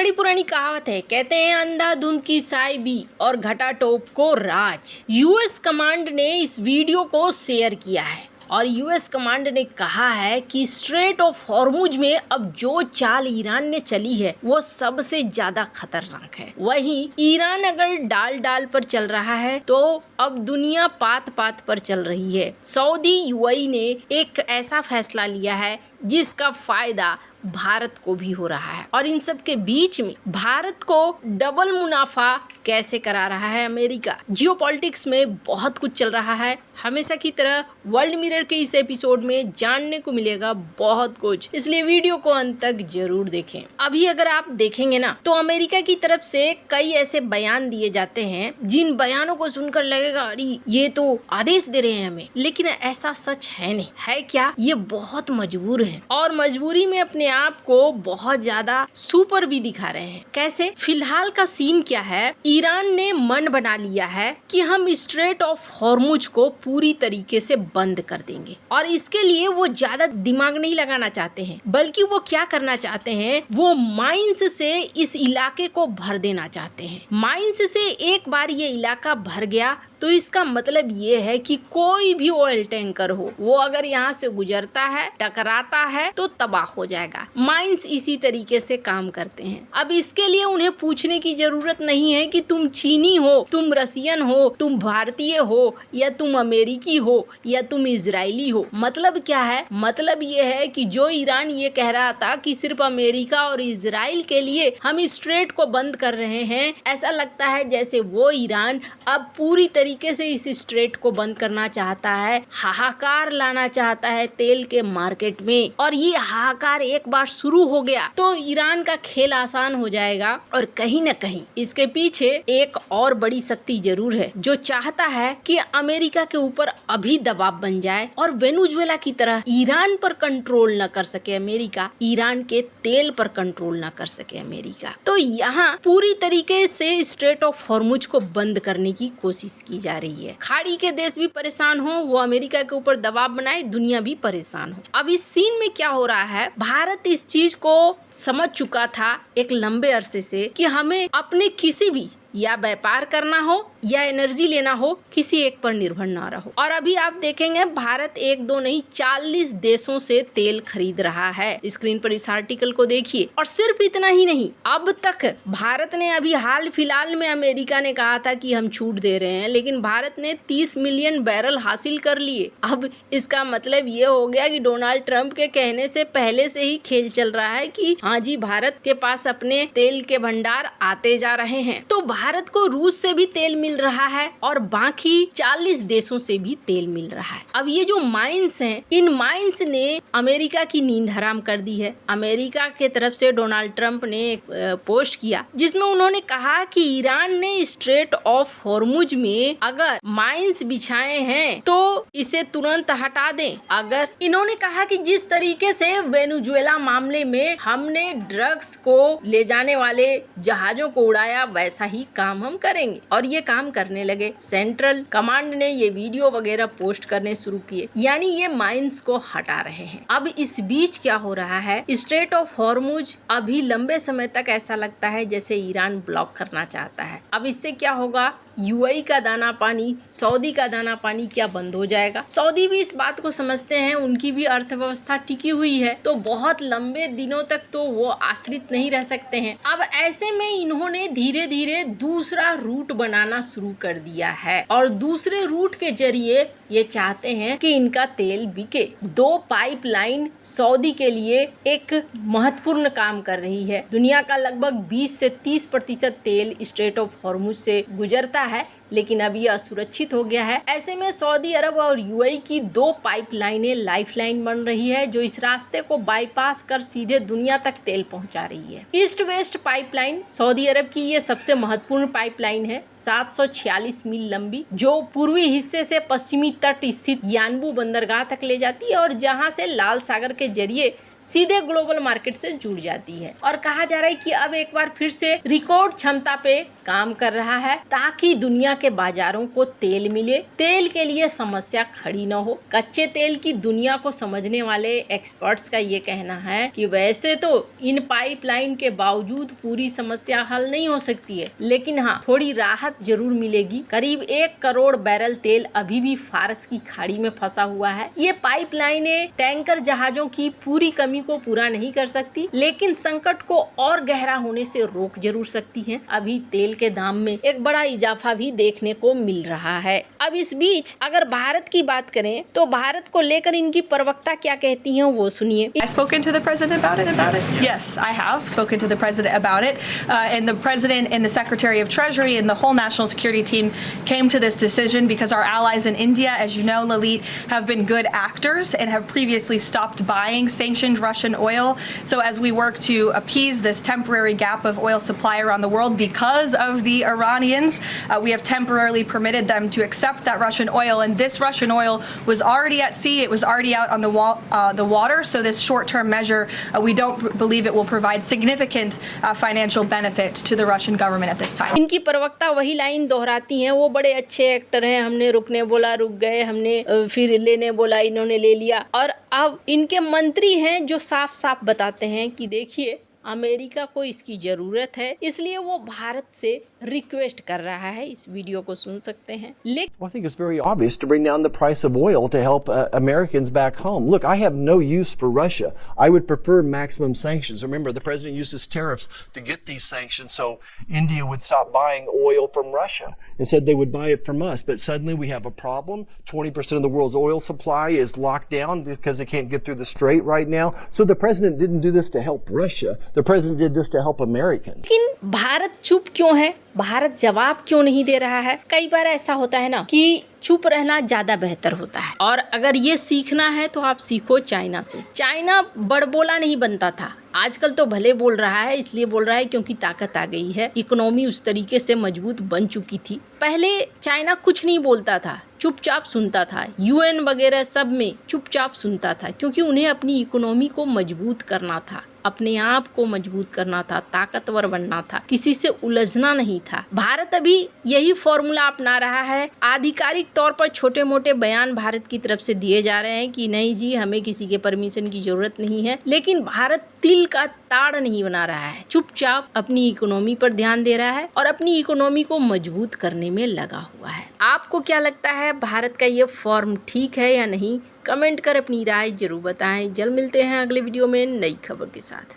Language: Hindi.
बड़ी पुरानी कहावत है, कहते हैं अंधाधुंध की साई भी और घटा टोप को राज। यूएस कमांड ने इस वीडियो को शेयर किया है और यूएस कमांड ने कहा है कि स्ट्रेट ऑफ हॉर्मुज में अब जो चाल ईरान ने चली है वो सबसे ज्यादा खतरनाक है। वहीं ईरान अगर डाल पर चल रहा है तो अब दुनिया पात पर चल रही है। सऊदी यूएई ने एक ऐसा फैसला लिया है जिसका फायदा भारत को भी हो रहा है और इन सब के बीच में भारत को डबल मुनाफा कैसे करा रहा है अमेरिका। जियोपॉलिटिक्स में बहुत कुछ चल रहा है। हमेशा की तरह वर्ल्ड मिरर के इस एपिसोड में जानने को मिलेगा बहुत कुछ, इसलिए वीडियो को अंत तक जरूर देखें। अभी अगर आप देखेंगे ना तो अमेरिका की तरफ से कई ऐसे बयान दिए जाते हैं जिन बयानों को सुनकर लगेगा अरे ये तो आदेश दे रहे हैं हमें, लेकिन ऐसा सच है नहीं है। क्या ये बहुत मजबूर है और मजबूरी में अपने आप को बहुत ज्यादा सुपर भी दिखा रहे हैं। कैसे? फिलहाल का सीन क्या है, ईरान ने मन बना लिया है कि हम स्ट्रेट ऑफ हॉर्मुज को पूरी तरीके से बंद कर देंगे और इसके लिए वो ज्यादा दिमाग नहीं लगाना चाहते हैं, बल्कि वो क्या करना चाहते हैं, वो माइंस से इस इलाके को भर देना चाहते हैं। माइंस से एक बार ये इलाका भर गया तो इसका मतलब ये है कि कोई भी ऑयल टैंकर हो वो अगर यहाँ से गुजरता है, टकराता है तो तबाह हो जाएगा। माइंस इसी तरीके से काम करते हैं। अब इसके लिए उन्हें पूछने की जरूरत नहीं है कि तुम चीनी हो, तुम रसियन हो, तुम भारतीय हो, या तुम अमेरिकी हो, या तुम इजरायली हो। मतलब क्या है? मतलब ये है कि जो ईरान ये कह रहा था कि सिर्फ अमेरिका और इजराइल के लिए हम स्ट्रेट को बंद कर रहे हैं, ऐसा लगता है जैसे वो ईरान अब पूरी तरीके से इस स्ट्रेट को बंद करना चाहता है, हाहाकार लाना चाहता है तेल के मार्केट में। और ये हाहाकार एक बार शुरू हो गया तो ईरान का खेल आसान हो जाएगा। और कहीं न कहीं इसके पीछे एक और बड़ी शक्ति जरूर है जो चाहता है कि अमेरिका के ऊपर अभी दबाव बन जाए और वेनेजुएला की तरह ईरान पर कंट्रोल न कर सके अमेरिका, ईरान के तेल पर कंट्रोल न कर सके अमेरिका। तो यहाँ पूरी तरीके से स्ट्रेट ऑफ हॉर्मुज को बंद करने की कोशिश की जा रही है। खाड़ी के देश भी परेशान हो, वो अमेरिका के ऊपर दबाव बनाए, दुनिया भी परेशान हो। अब इस सीन में क्या हो रहा है, भारत इस चीज को समझ चुका था एक लंबे अरसे से कि हमें अपने किसी भी या व्यापार करना हो या एनर्जी लेना हो, किसी एक पर निर्भर ना रहो। और अभी आप देखेंगे भारत एक दो नहीं 40 देशों से तेल खरीद रहा है। स्क्रीन पर इस आर्टिकल को देखिए। और सिर्फ इतना ही नहीं, अब तक भारत ने अभी हाल फिलहाल में अमेरिका ने कहा था कि हम छूट दे रहे हैं, लेकिन भारत ने 30 मिलियन बैरल हासिल कर लिए। अब इसका मतलब ये हो गया कि डोनाल्ड ट्रंप के कहने से पहले से ही खेल चल रहा है कि हाँ जी, भारत के पास अपने तेल के भंडार आते जा रहे हैं। तो भारत को रूस से भी तेल मिल रहा है और बाकी 40 देशों से भी तेल मिल रहा है। अब ये जो माइंस हैं, इन माइंस ने अमेरिका की नींद हराम कर दी है। अमेरिका के तरफ से डोनाल्ड ट्रंप ने एक पोस्ट किया जिसमें उन्होंने कहा कि ईरान ने स्ट्रेट ऑफ हॉर्मुज में अगर माइंस बिछाए हैं तो इसे तुरंत हटा दें। अगर इन्होंने कहा कि जिस तरीके से वेनेजुएला मामले में हमने ड्रग्स को ले जाने वाले जहाजों को उड़ाया, वैसा ही काम हम करेंगे। और ये काम करने लगे। सेंट्रल कमांड ने ये वीडियो वगैरह पोस्ट करने शुरू किए, यानी ये माइंस को हटा रहे हैं। अब इस बीच क्या हो रहा है, स्ट्रेट ऑफ हॉर्मुज अभी लंबे समय तक ऐसा लगता है जैसे ईरान ब्लॉक करना चाहता है। अब इससे क्या होगा, यूएई का दाना पानी, सऊदी का दाना पानी क्या बंद हो जाएगा। सऊदी भी इस बात को समझते हैं, उनकी भी अर्थव्यवस्था टिकी हुई है तो बहुत लंबे दिनों तक तो वो आश्रित नहीं रह सकते हैं। अब ऐसे में इन्होंने धीरे धीरे दूसरा रूट बनाना शुरू कर दिया है और दूसरे रूट के जरिए ये चाहते हैं कि इनका तेल बिके। 2 पाइपलाइन सऊदी के लिए एक महत्वपूर्ण काम कर रही है। दुनिया का लगभग 20 से 30% तेल स्ट्रेट ऑफ हॉर्मुज से गुजरता है, लेकिन अब यह असुरक्षित हो गया है। ऐसे में सऊदी अरब और यूएई की 2 पाइपलाइनें लाइफलाइन बन रही है जो इस रास्ते को बाईपास कर सीधे दुनिया तक तेल पहुंचा रही है। ईस्ट वेस्ट पाइपलाइन सऊदी अरब की ये सबसे महत्वपूर्ण पाइपलाइन है, 746 मील लंबी, जो पूर्वी हिस्से से पश्चिमी तट स्थित यानबू बंदरगाह तक ले जाती है और जहां से लाल सागर के जरिए सीधे ग्लोबल मार्केट से जुड़ जाती है। और कहा जा रहा है कि अब एक बार फिर से रिकॉर्ड क्षमता पे काम कर रहा है ताकि दुनिया के बाजारों को तेल मिले, तेल के लिए समस्या खड़ी न हो। कच्चे तेल की दुनिया को समझने वाले एक्सपर्ट्स का ये कहना है कि वैसे तो इन पाइपलाइन के बावजूद पूरी समस्या हल नहीं हो सकती है, लेकिन हाँ थोड़ी राहत जरूर मिलेगी। करीब 1 करोड़ बैरल तेल अभी भी फारस की खाड़ी में फंसा हुआ है। ये पाइपलाइनें टैंकर जहाजों की पूरी कमी को पूरा नहीं कर सकती, लेकिन संकट को और गहरा होने से रोक जरूर सकती हैं। अभी तेल के दाम में एक बड़ा इजाफा भी देखने को मिल रहा है। अब इस बीच अगर भारत की बात करें तो भारत को लेकर इनकी प्रवक्ता क्या कहती हैं वो सुनिए। I've spoken to the president about it. Yes, I have spoken to the president about it, and the president and the Secretary of Treasury and the whole national security team came to this decision because our allies in India, as you know, Lalit, have been good actors and have previously stopped buying sanctioned Russian oil. So as we work to appease this temporary gap of oil supply around the world because of the Iranians, we have temporarily permitted them to accept that Russian oil, and this Russian oil was already at sea, it was already out on the water, so this short-term measure, we don't believe it will provide significant financial benefit to the Russian government at this time. इनकी प्रवक्ता वही लाइन दोहराती हैं, वो बड़े अच्छे एक्टर हैं, हमने रुकने बोला रुक गए, हमने फिर लेने बोला इन्होंने ले लिया। और अब इनके मंत्री हैं जो साफ साफ बताते हैं कि देखिए अमेरिका को इसकी ज़रूरत है, इसलिए वो भारत से रिक्वेस्ट कर रहा है। इस वीडियो को सुन सकते हैं। Well, I think it's very obvious to bring down the price of oil to help Americans back home. Look, I have no use for Russia. I would prefer maximum sanctions. Remember, the president uses tariffs to get these sanctions so India would stop buying oil from Russia and said they would buy it from us. But suddenly we have a problem. 20% of the world's oil supply is locked down because they can't get through the strait right now. So the president didn't do this to help Russia. The president did this to help Americans. लेकिन भारत चुप क्यों है? भारत जवाब क्यों नहीं दे रहा है? कई बार ऐसा होता है ना कि चुप रहना ज्यादा बेहतर होता है। और अगर ये सीखना है तो आप सीखो चाइना से। चाइना बड़बोला नहीं बनता था, आजकल तो भले बोल रहा है, इसलिए बोल रहा है क्योंकि ताकत आ गई है, इकोनॉमी उस तरीके से मजबूत बन चुकी थी। पहले चाइना कुछ नहीं बोलता था, चुपचाप सुनता था, यूएन वगैरह सब में चुपचाप सुनता था, क्योंकि उन्हें अपनी इकोनॉमी को मजबूत करना था, अपने आप को मजबूत करना था, ताकतवर बनना था, किसी से उलझना नहीं था। भारत अभी यही फॉर्मूला अपना रहा है। आधिकारिक तौर पर छोटे मोटे बयान भारत की तरफ से दिए जा रहे हैं कि नहीं जी हमें किसी के परमिशन की जरूरत नहीं है, लेकिन भारत तिल का ताड़ नहीं बना रहा है, चुपचाप अपनी इकोनॉमी पर ध्यान दे रहा है और अपनी इकोनॉमी को मजबूत करने में लगा हुआ है। आपको क्या लगता है, भारत का ये फॉर्म ठीक है या नहीं? कमेंट कर अपनी राय जरूर बताएं। जल्द मिलते हैं अगले वीडियो में नई खबर के साथ।